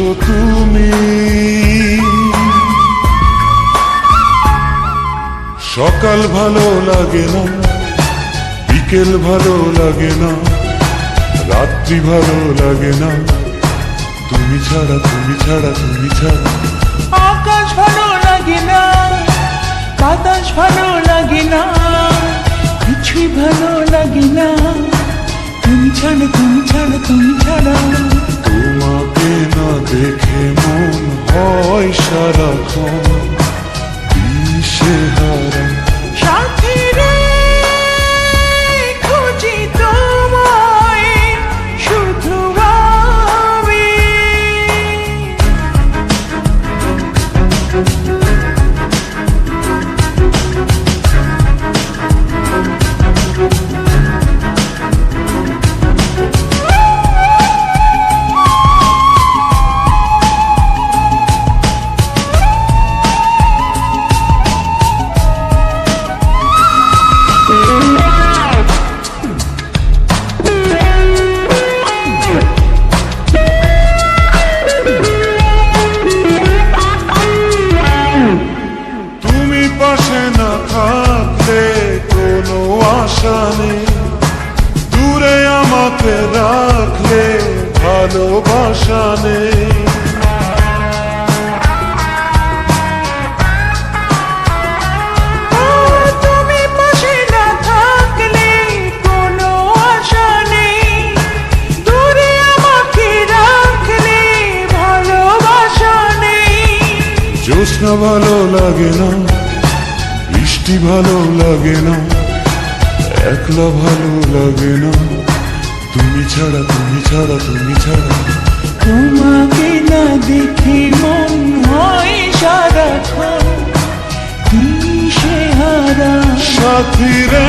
এসো তুমি। সকাল ভালো লাগে না, বিকেল ভালো লাগে না, রাত্রি ভালো লাগে না, তুমি ছাড়া তুমি ছাড়া তুমি ছাড়া। আকাশ ভালো লাগে না, বাতাস ভালো লাগে না, কিছুই ভালো লাগে না, তুমি ছাড়া তুমি ছাড়া তুমি ছাড়া। তোমাকে না দেখে মন হয় সারাক্ষণ দিশেহারা। সাথী রে খুঁজি তোমায় শুধু আমি। পাশে না থাকলে কোনো আশা নেই, দূরে আমাকে রাখলে ভালোবাসা নেই। তুমি পাশে না থাকলে কোনো আশা নেই, দূরে আমাকে রাখলে ভালোবাসা নেই। জ্যোৎস্না ভালো লাগে না, বৃষ্টি ভালো লাগে না, একলা ভালো লাগে না, তুমি ছাড়া তুমি ছাড়া তুমি ছাড়া। তোমাকে না দেখে মন হয় সারাক্ষণ দিশেহারা। সাথী রে